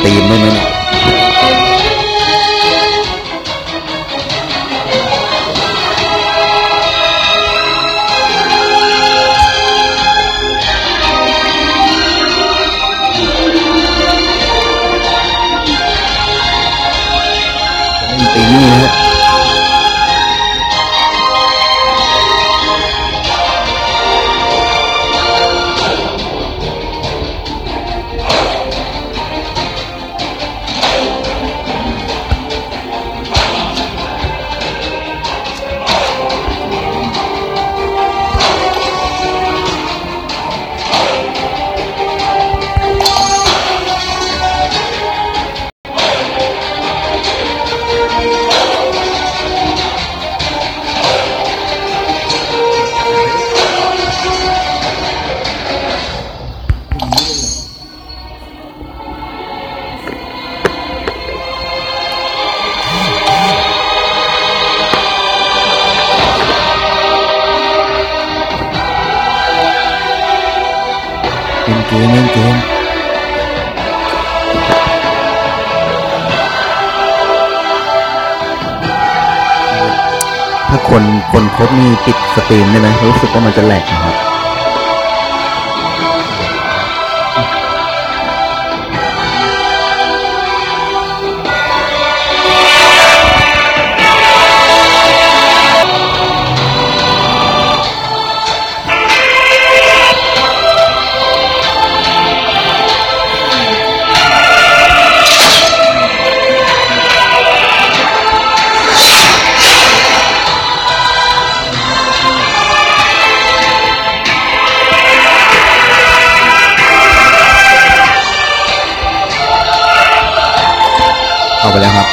ตีมได้ไหมเนี่ยตีนี่ฮะเล่นเกมถ้าคนครบนี่ปิดสตรีมได้ไหมรู้สึกว่ามันจะแหลกนะครับเอาไปแล้วครับ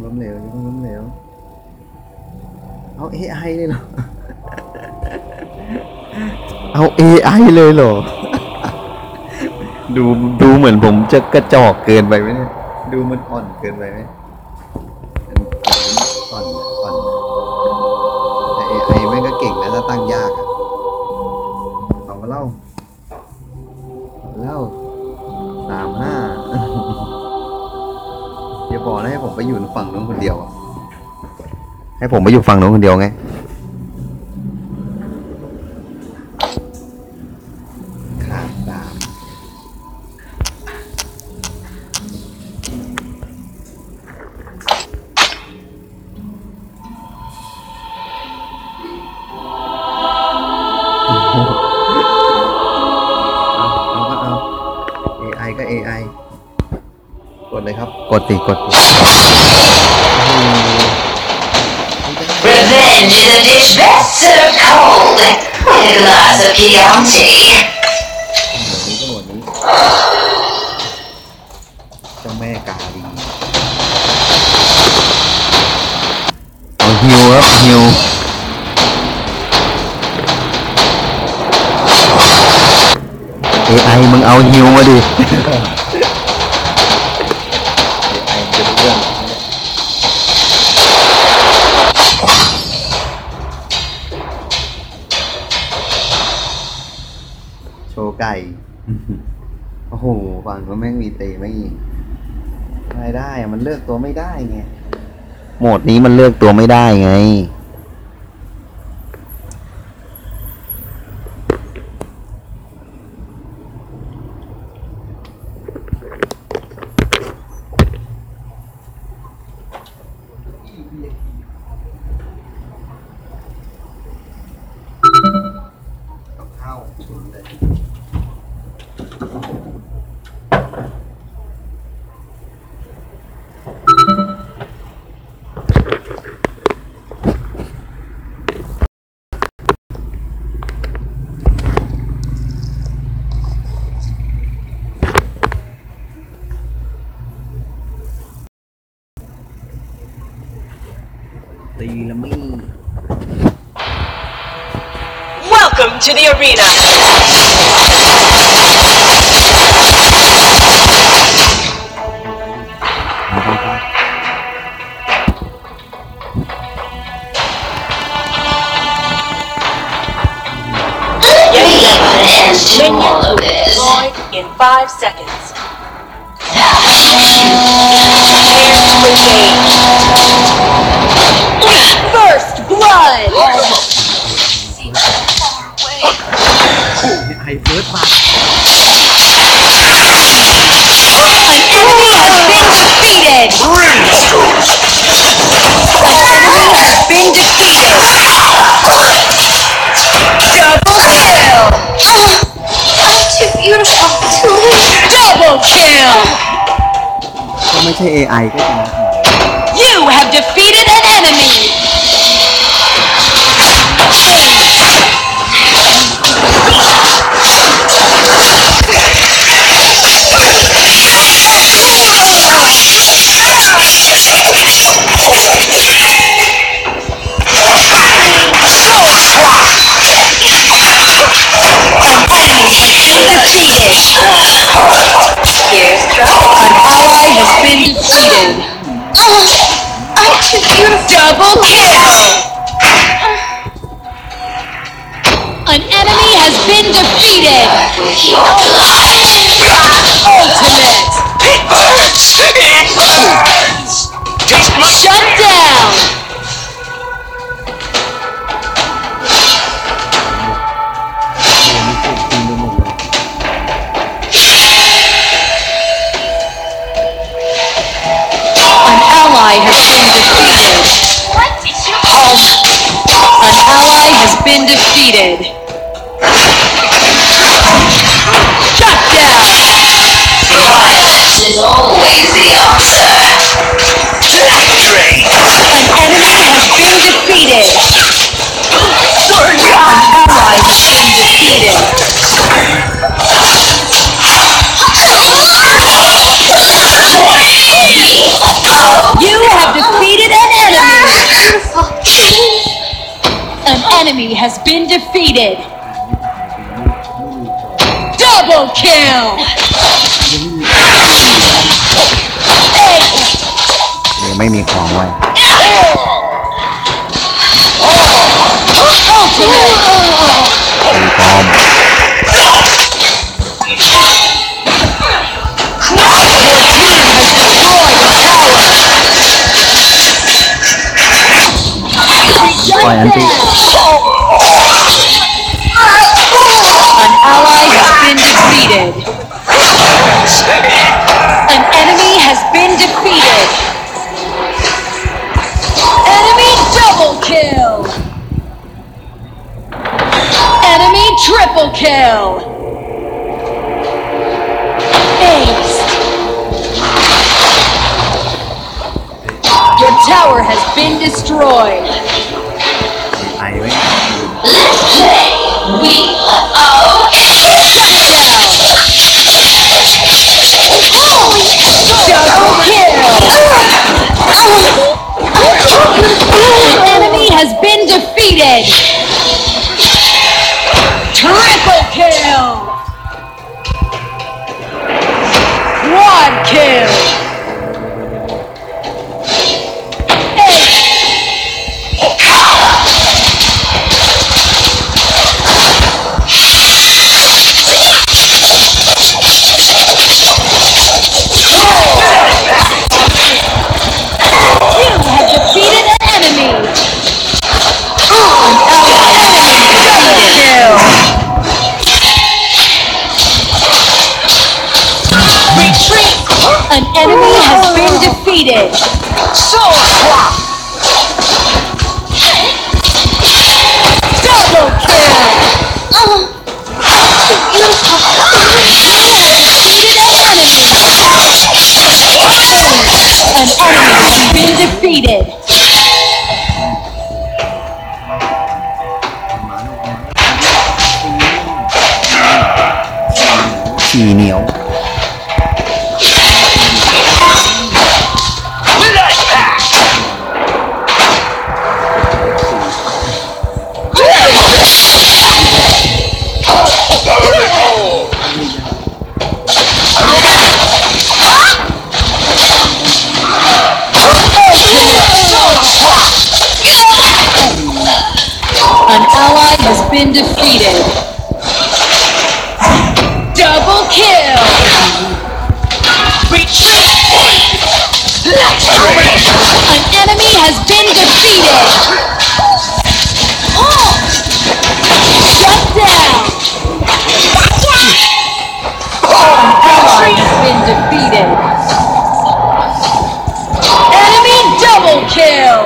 ล้มเหลวเอา AI เลยเหรอ เอา AI เลยเหรอ ดูเหมือนผมจะกระจอกเกินไปไหมเนี่ยดูมันอ่อนเกินไปไหมอ่อนแต่ AI แม่งก็เก่งนะถ้าตั้งยากอะเอามาเล่า35อย่าบอกนะให้ผมไปอยู่ฝั่งนู้นคนเดียวให้ผมไปอยู่ฝั่งนู้นคนเดียวไงขาดดาบเอา AI ก็ AI กดเลยครับกด Revenge is a dish best served cold with a glass of Chianti. เจ้าแม่กาลีเอา ฮิวครับฮิว AI มึงเอาฮิวมาดิ AI จะเรื่องโชว์ไก่ โอ้โหฟังก็แม่งมีเตะไม่ยิงไม่ได้อะมันเลือกตัวไม่ได้ไงโหมดนี้มันเลือกตัวไม่ได้ไงเข้าเลย ตีละมี่ Welcome to the arena. Deployed in 5 seconds. First blood. ไฮเฟิร์สมา An enemy has been defeated. An enemy has been defeated. Double kill. I'm too beautiful to live. Double kill. ก็ไม่ใช่ AI ก็ชนะ You have defeated an enemy. An enemy has been defeated. With your blood. Ultimate. Shut down. An ally has been defeated. An ally has been defeated. Shut down. Violence is always the answer. An enemy has been defeated. An ally has been defeated. You have defeated an enemy. An enemy has been defeated. Double kill. Ace. ไม่มีของไว้ Ultimate. ตีปลอม ปล่อยอันตี An ally has been defeated. An enemy has been defeated. Enemy double kill. Enemy triple kill. Ace. Your tower has been destroyed. ไอไว้ Let's play. We oh. Double kill! defeated. Soul Swap! Double kill. An enemy has been defeated. ฉี่เหนียว Blood Pact! An ally has been defeated. Double kill. Retreat! An enemy has been defeated. Shut down. An ally has been defeated. Enemy double kill.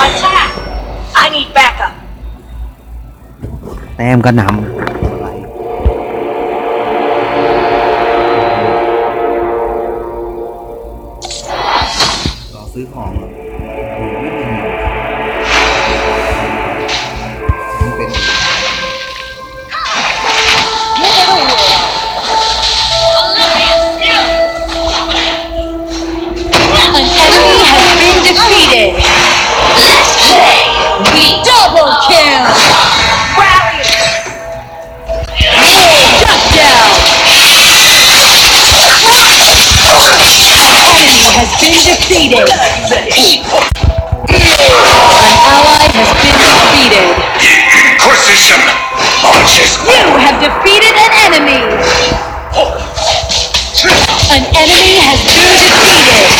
Attack! I need backup. แต้มก็นำรอซื้อของเหรอไม่เป็น An enemy has been defeated. Let's play! We Double kill. rally! Shut down. Enemy has been defeated. An ally has been defeated. Inquisition launches. You have defeated an enemy. An enemy has been defeated.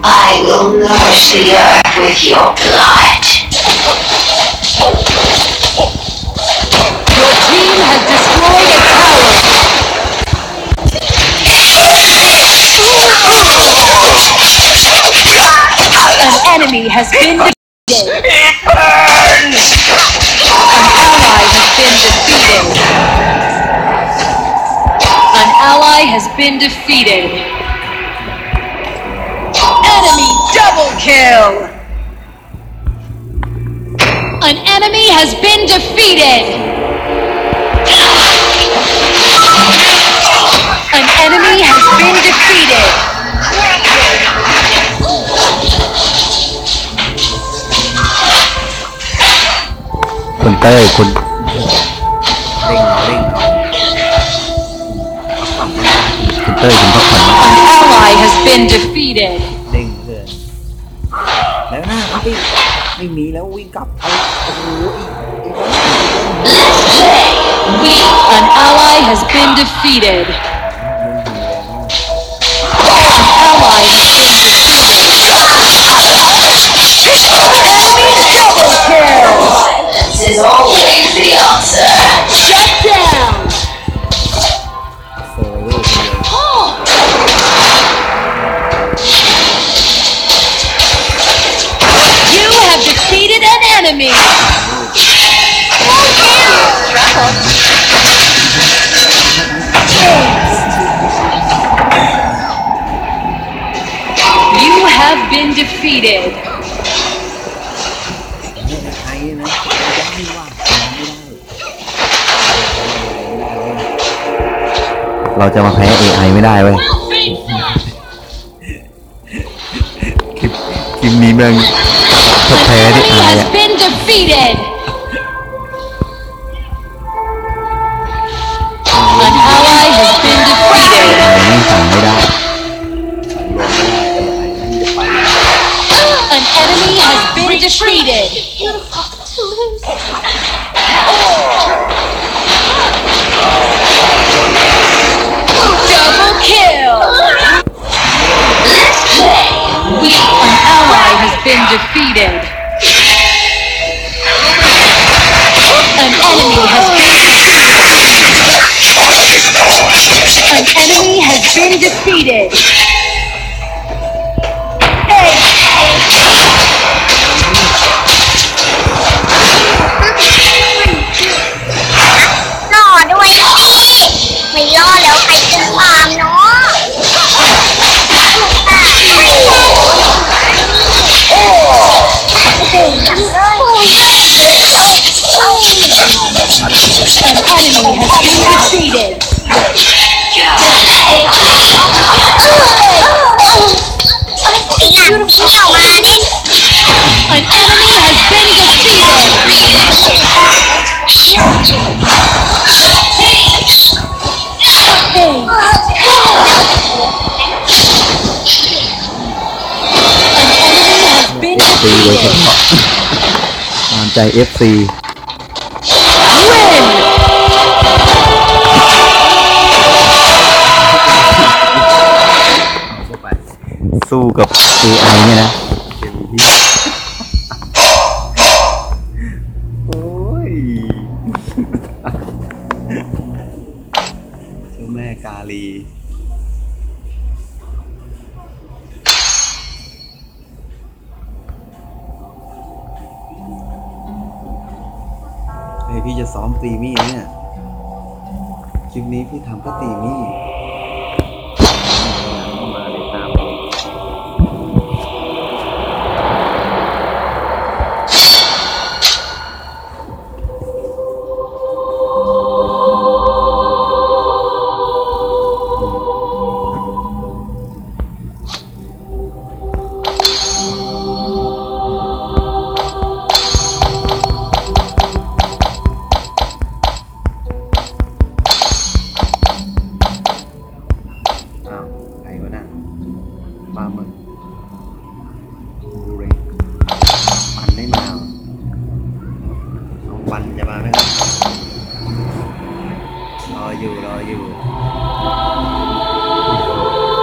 I will nourish the earth with your blood. Your team has destroyed a tower. An enemy has been defeated. It burns! An ally has been defeated. An ally has been defeated. Enemy double kill. An enemy has been defeated. An enemy has been defeated. คุณเต้ยคุณเร่งเอาคุณเต้ยคุณพักผ่อน An ally has been defeated. เร่งเพื่อนแล้วหน้าไม่มีแล้ววิ่งกลับเอาโอ้โห Let's play! We An ally has been defeated. An ally has been defeated. Enemy double kill. Silence is always the answer. Shut down. เซอร์เวอร์เลย You have defeated an enemy. You have been defeated. ไอ้นะไม่ว่าเราจะมาแพ้ AI ไม่ได้เว้ยคลิปนี้แม่งถ้าแพ้ที่ Enemy อาย has อ่ะ been defeated. An ally has been defeated. ไม่สั่งไม่ได้ An enemy has been defeated. Double kill. Let's play! We An ally has been defeated. An enemy has been defeated. been defeated. Hey. รอด้วยนะพี่ไม่รอแล้วใครจะตามเนาะไอ้หลังที่เข้ามาดิ An enemy has been defeated. ตีโดยเฉพาะตามใจ FC Win. สู้กับ AI เนี่ยนะโอ้ยเจ้าแม่กาลีเฮ้ยพี่จะซ้อมตีมี่เนี่ยคลิปนี้พี่ทำก็ตีมี่มาเลยตามใครวะน่ะปลาหมึกดูเร็งปันไม่มาน้องปันจะมาไหมครับรออยู่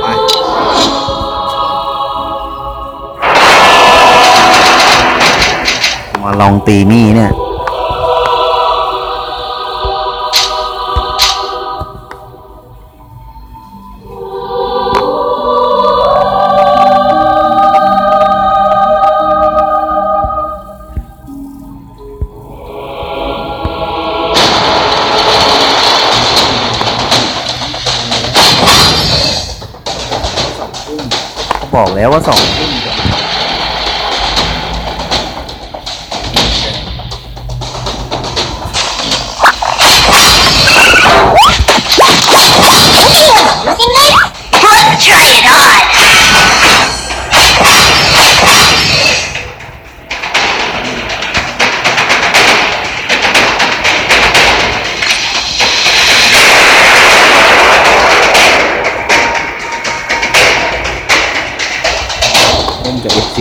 ไปมาลองตีมี่เนี่ยบอกแล้วว่า2 ทุ่มTry it on. เล่นกับ FC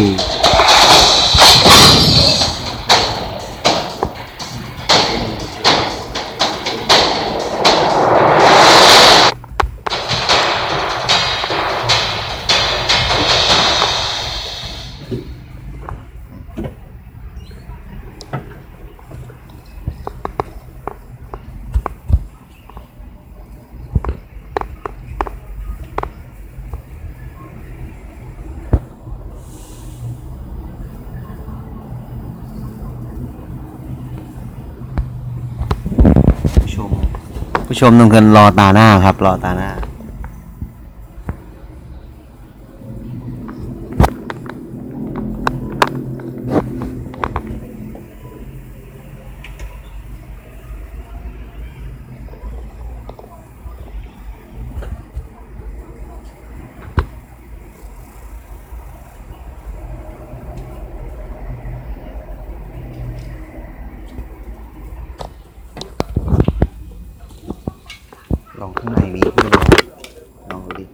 ผู้ชมต้องกันรอตาหน้าครับรอตาหน้าลองข้างในมีเพื่อนลองดูดิ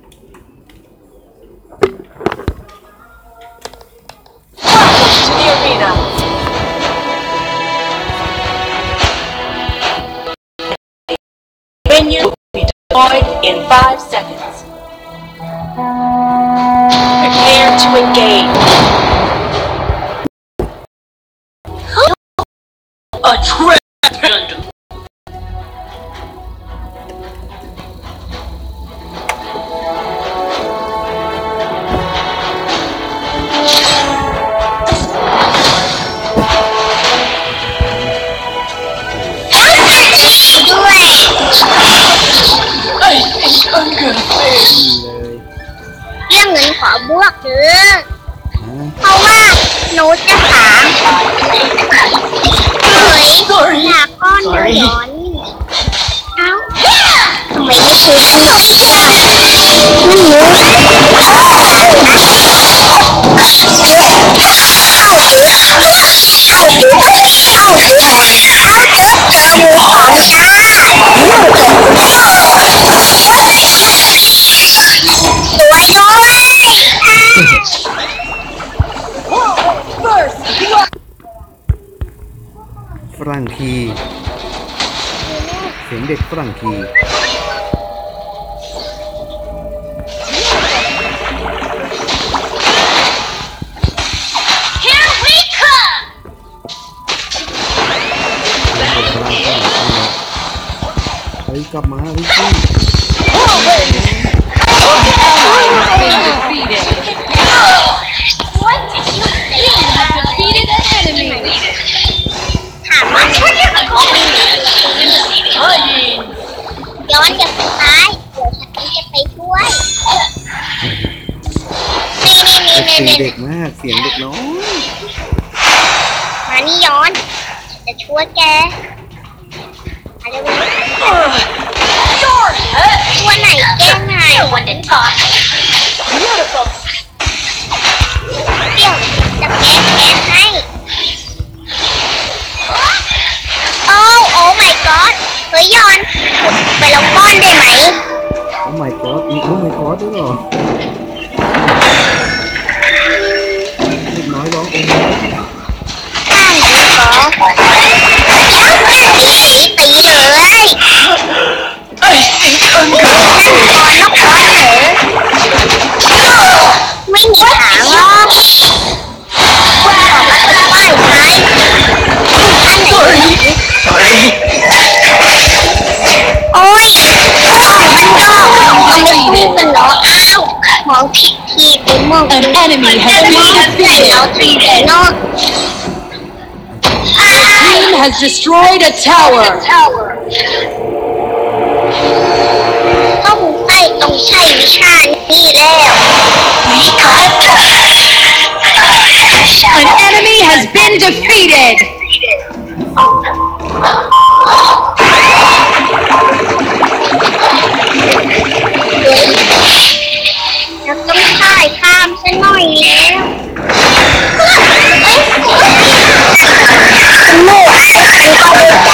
The arena. Venue will be deployed in 5 seconds. Prepare to engage. A trend. เลย เรื่องเงินขอบวกเถอะ ฮะ เพราะว่าหนูจะถามเฮ้ยอยากก้อนย้อนเอ้าทำไมไม่ซื้อขนมจ้าสวยด้วย ฝรั่งคีเสียงเด็กฝรั่งคี Here we come เฮ้ยกลับมาพี่จี้ What did you think? You have defeated an enemy. ถามว่าช่วยยังไงย้อนจากสุดท้ายเดี๋ยวฉันจะไปช่วยนี่ เด็กมากเสียงเด็กน้อย มานี่ย้อนจะช่วยแกอะไรวะตัวไหนแกล้งไง One to talk. เดี๋ยวจะแก้ให้โอ้ my god เฮ้ยย้อนไปลงก้อนได้ไหม โอ้ my god มีโอ้ my god ด้วยเหรอเด็กน้อยร้องโอ้ my god ข้างนี้ขอตีเลย I think I'm นกก้อนเหรอไม่มีทางหรอกว่ามันจะไหวไหมอันไหน sorry. โอ้ยมันไม่พูดกันเหรออ้าวมองผิดที่ไปมอง An enemy has been defeated. เอาทีแต่นอก Team has destroyed a tower. ต้องใส่ต้องใช้วิชานี่แล้ว An enemy has been defeated. เราต้องถ่ายข้ามซะหน่อยแล้วโม่ไอ้คนเข้าไปไหน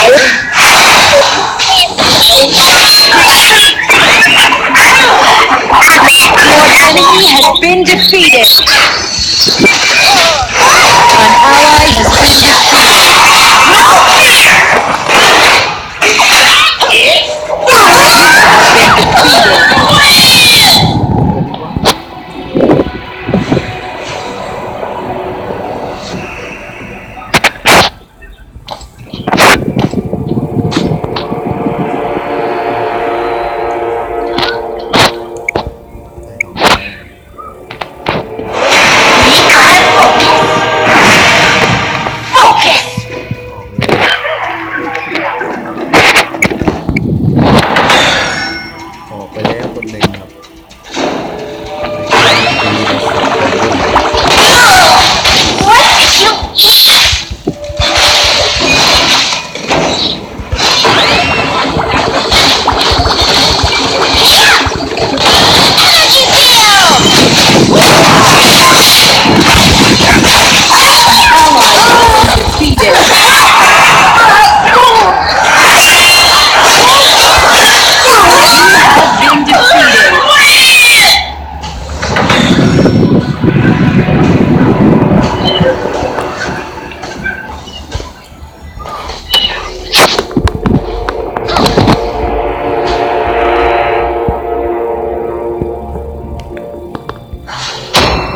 Enemy has been defeated. An ally has been defeated. Focus. ออกไปแล้วคนหนึ่งครับ What did you eat? Energy field! Defeated. Been defeated.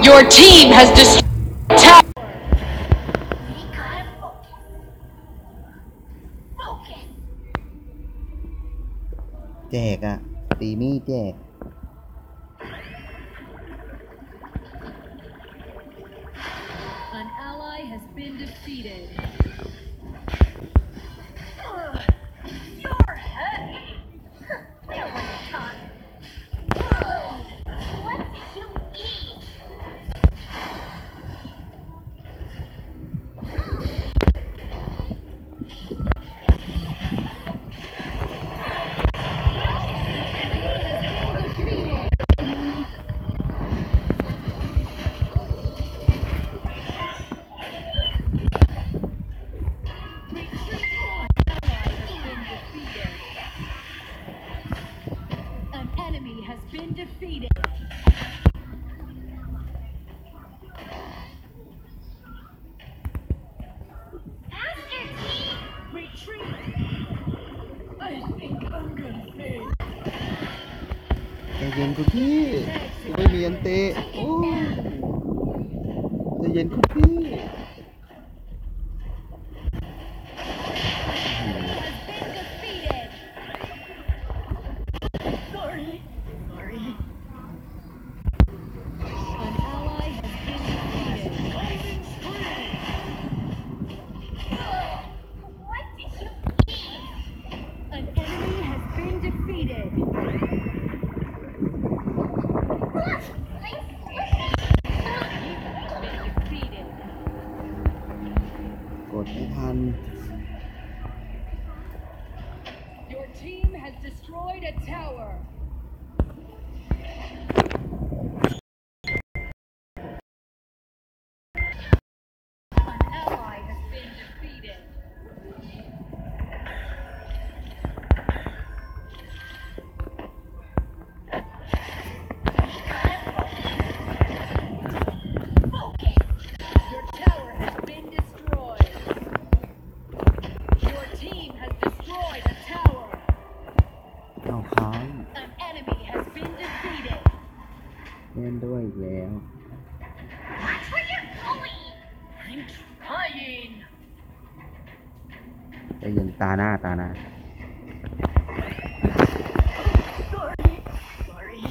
Your team has destroyed a tower. แจกอะตีมี่แจก An ally has been defeated. Your head. คุณพี่ไม่มีอันเตะโอ้ใจเย็นคุณพี่ An enemy has been defeated. กดไม่ทัน Your team has destroyed a tower. An ally has been defeated. Your tower has been destroyed. Your team has destroyed a tower. เอาค้าง An enemy has been defeated. เล่นด้วยอีกแล้ว Watch where you're going. I'm trying. ใจเย็นตาหน้า Sorry.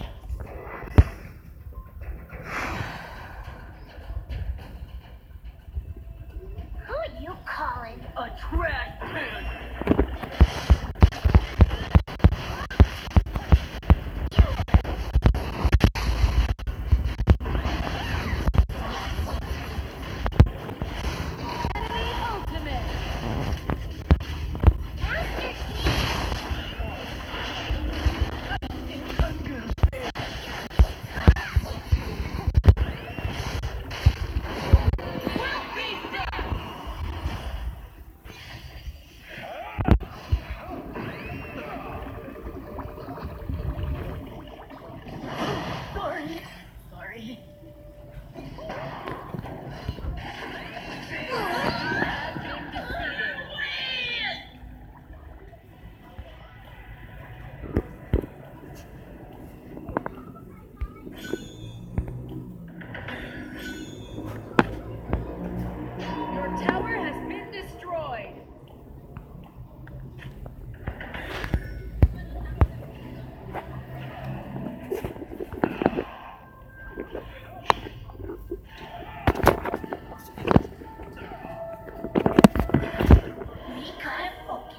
Who are you calling? A trash can. Enemy ultimate. Sorry. Your tower has been destroyed. We gotta focus.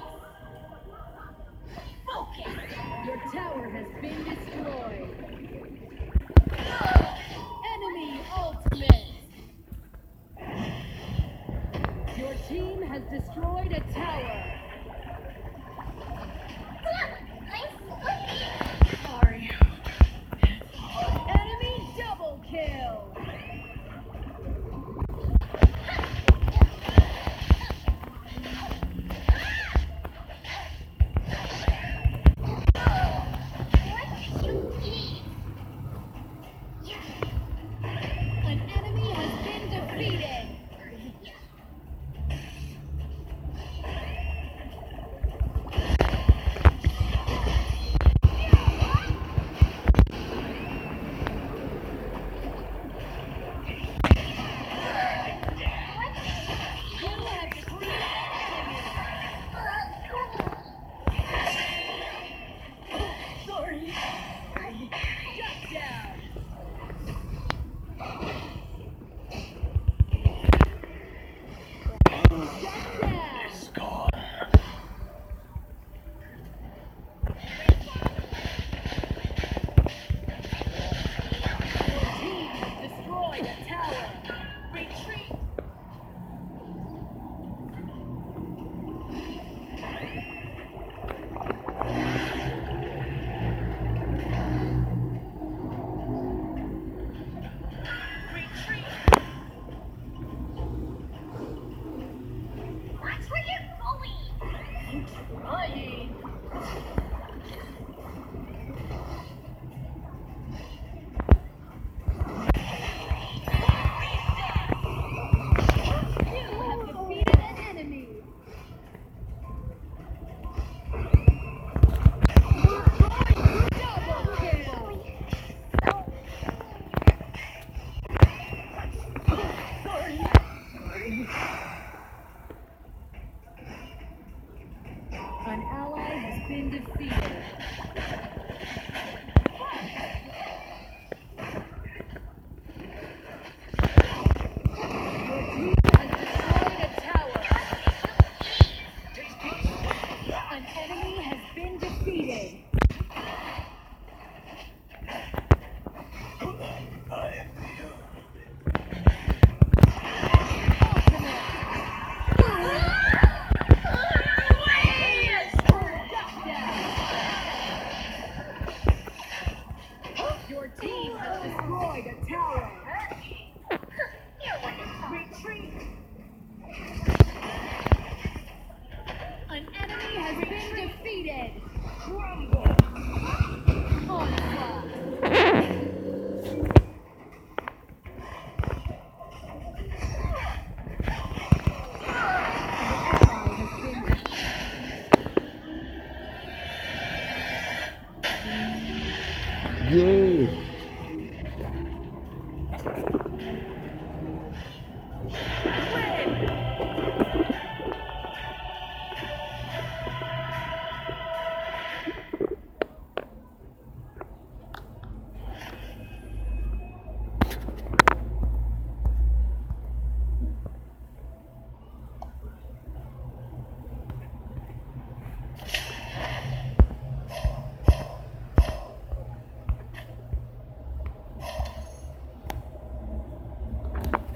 Focus. Your tower has been destroyed. Enemy ultimate. Your team has destroyed a tower. Sorry. Enemy double kill.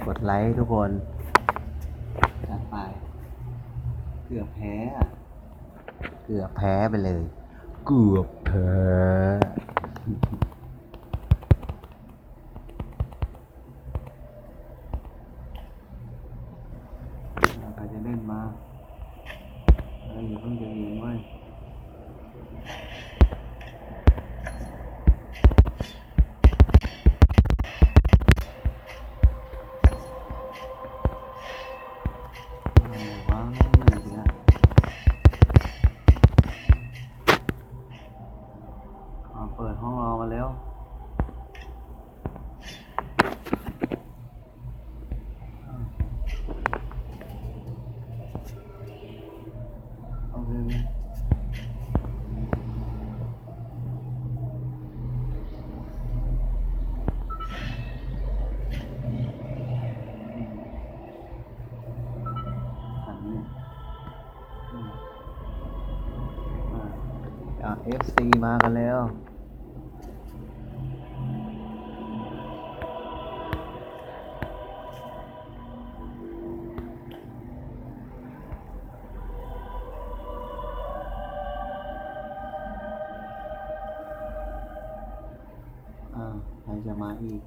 กดไลค์ทุกคนจัดไปเกือบแพ้อะเกือบแพ้ไปเลย เกือบแพ้ใครจะเล่นมาอย่าเพิ่งจะยิงไว้ว้าวไม่ดีนะเปิดห้องรอมาแล้วเอาเลยอันนี้FC มากันแล้วใครจะมาอีก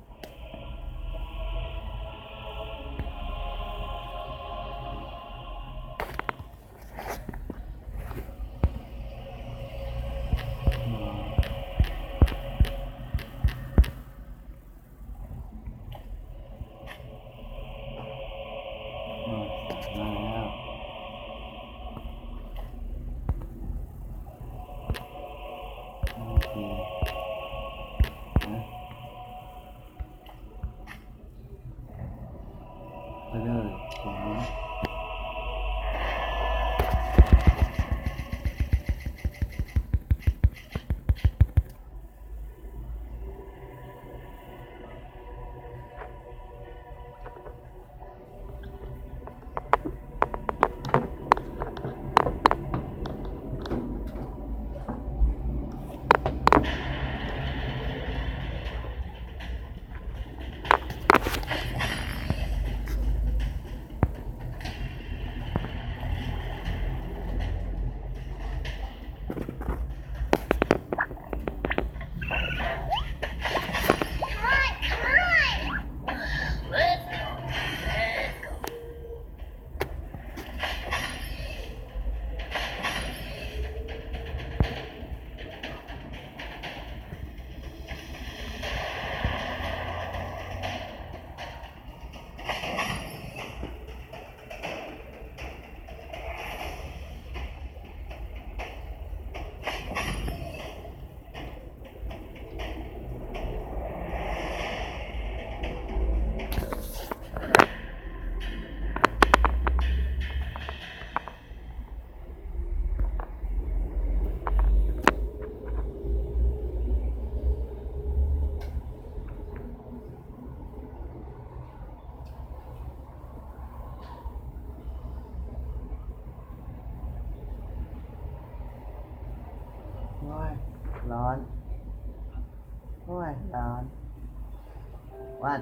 มาแล้วโอเคนะไปเลยตรงนี้โอ้ยร้อนโอ้ยร้อนวัด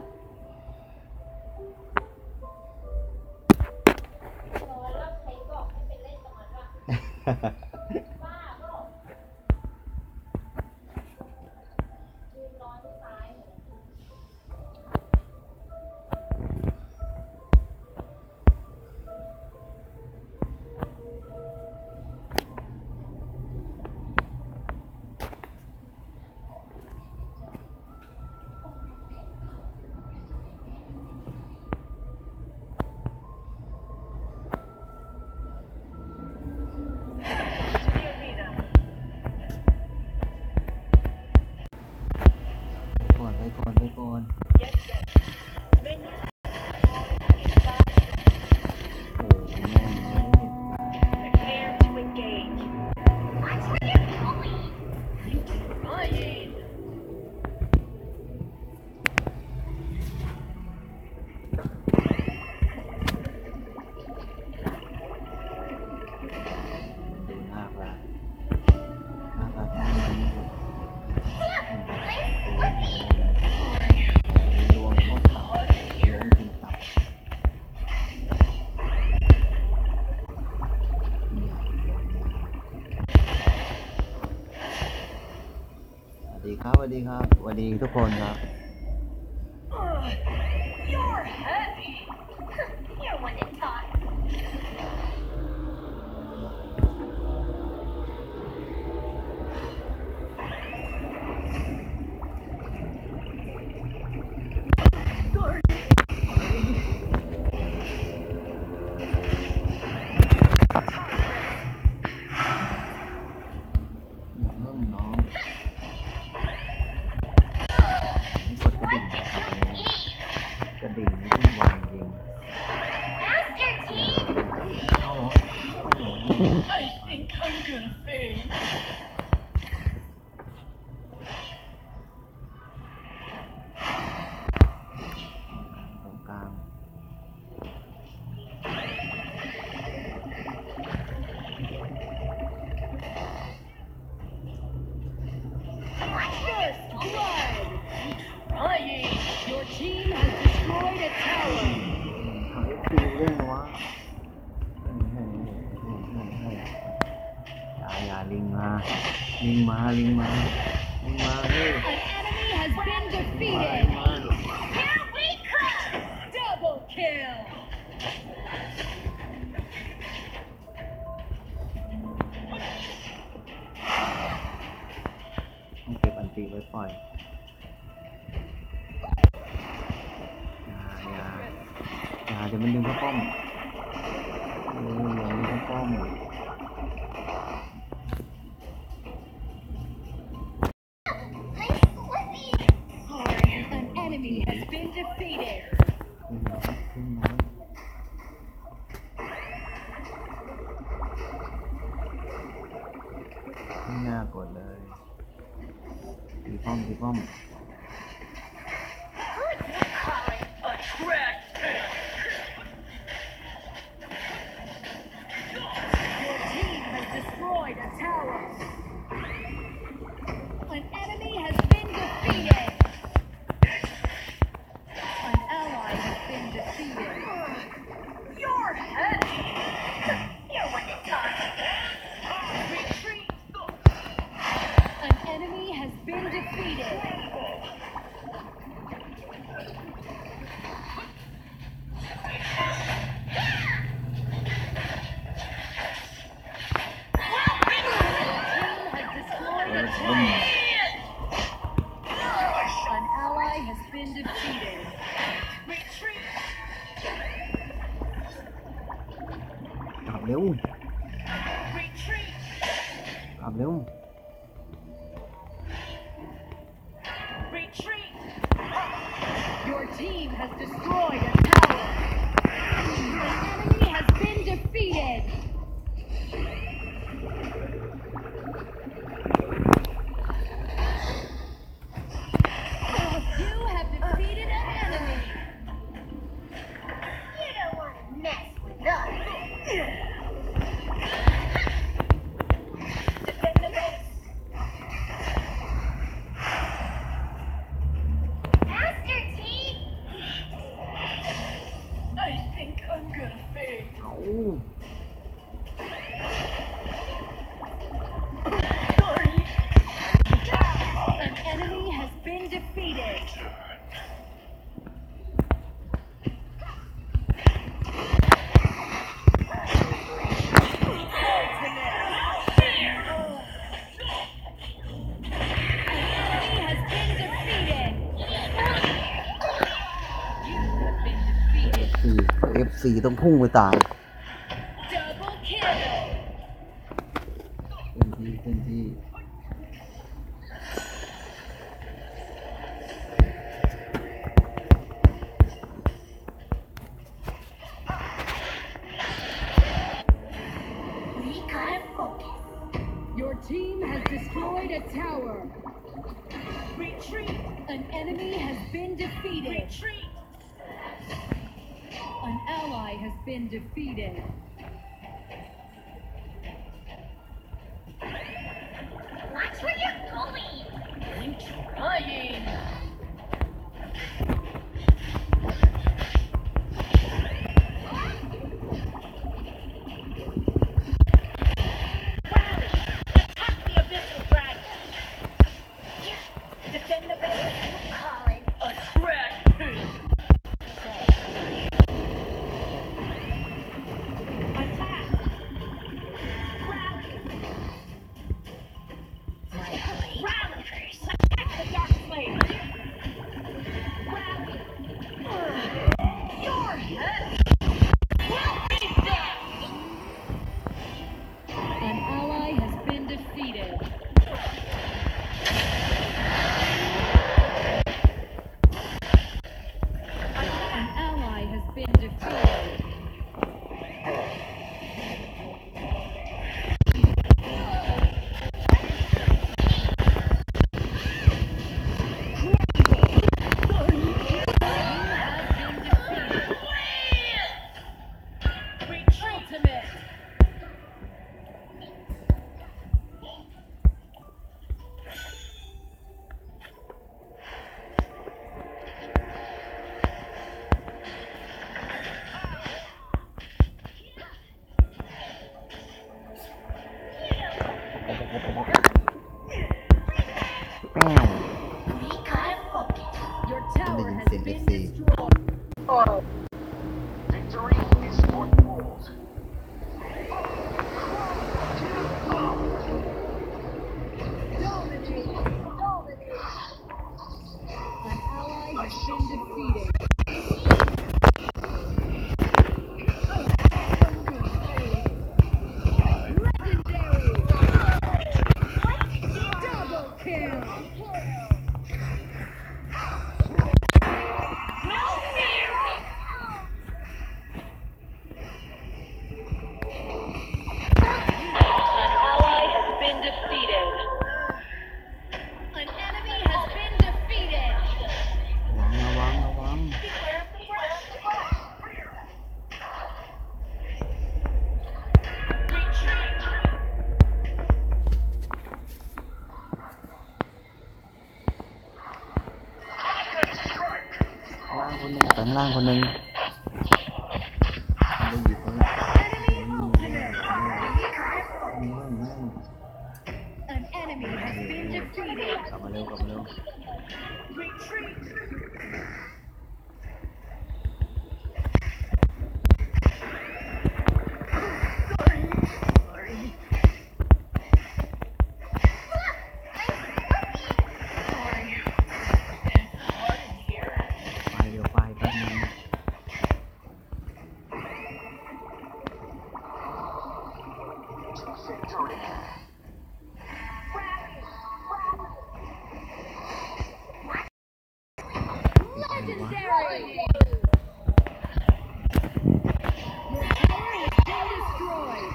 วัสดีครับสวัสดีทุกคนครับ You're heavy. You're one to talk. เริ่มน้องนี่กดกระดิ่งนะครับกระดิ่งนี่ต้องวางจริง Master Chief. เข้าเหรอ I think I'm gonna faint. ตรงกลาง Trying. Your team has destroyed a tower. ทำให้ฟิวเล่นวะอย่าลิงมาลิงมาลิงมาลิงมาเฮ้ย An enemy has been มา defeated. มา Here we come. Double kill. ต้องเก็บอันตีไว้ปล่อยอย่าเดี๋ยวมันดึงเข้าป้อมอย่าดึงเข้าป้อม An enemy has been defeated. ขึ้นน้อยไม่น่ากดเลยตีป้อมตีป้อม Attract. Your team has destroyed a tower. An enemy has been defeated. An ally has been defeated. You're heavy. You're one to talk. Retreat. An enemy has been defeated. An ally has been defeated. Retreat. กลับเร็ว Retreat. กลับเร็ว Retreat. Your team has destroyed a tower. An enemy has been defeated. You have defeated an enemy. You don't want to mess with us. Defend the base. Master Chief. I think I'm gonna faint. เอา Sorry. An enemy has been defeated. An enemy has been defeated. You have been defeated. FC ต้องพุ่งไปตาย Double kill. เต็มที่เต็มที่ We gotta focus. Your team has destroyed a tower. Retreat. An enemy has been defeated. Retreat. An ally has been defeated. Watch where you're going. I'm trying. Attack the abyssal dragon. been defeated. Ultimate. Your tower has been destroyed. An ally has been defeated. Legendary. Double kill. Ally has been defeated. An enemy has been defeated. ระวังระวัง ข้างล่างคนหนึ่งได้หยิบเขาแล้ว An enemy has been defeated. กลับมาเร็วกลับมาเร็ว ไฟเดี๋ยวไฟแป๊บนึง Legendary. Your tower has been destroyed.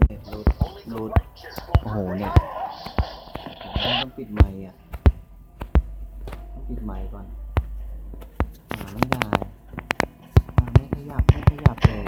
เน็ตหลุดโอ้โหเน็ตต้องปิดไมค์อ่ะต้องปิดไมค์ก่อนไม่ได้ไม่ขยับเลย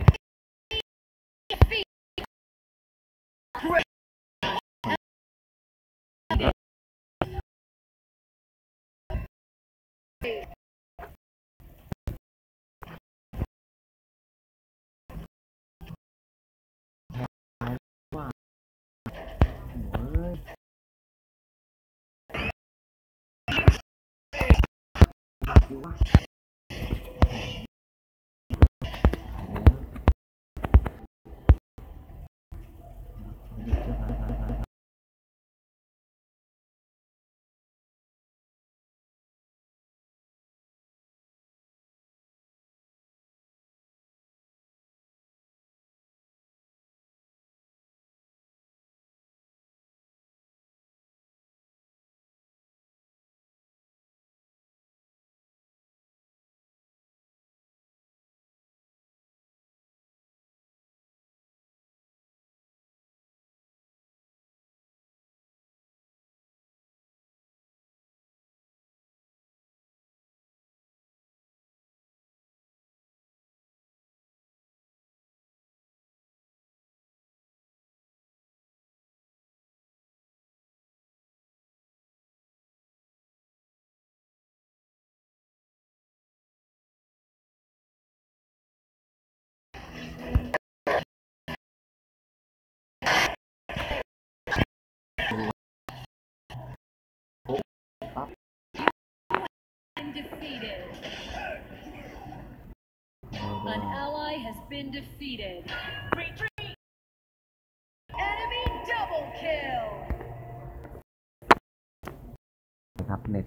Been defeated. An ally has been defeated. Retreat. Enemy double kill. ครับเน็ต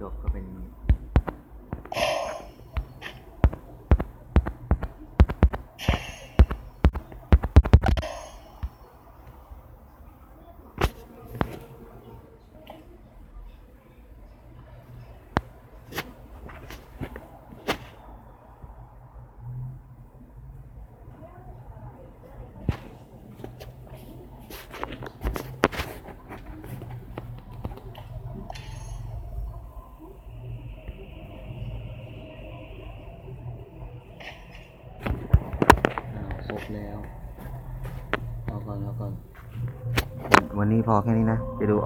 จบก็เป็นอย่างนี้ครบแล้วเอาก่อนวันนี้พอแค่นี้นะ ไปดู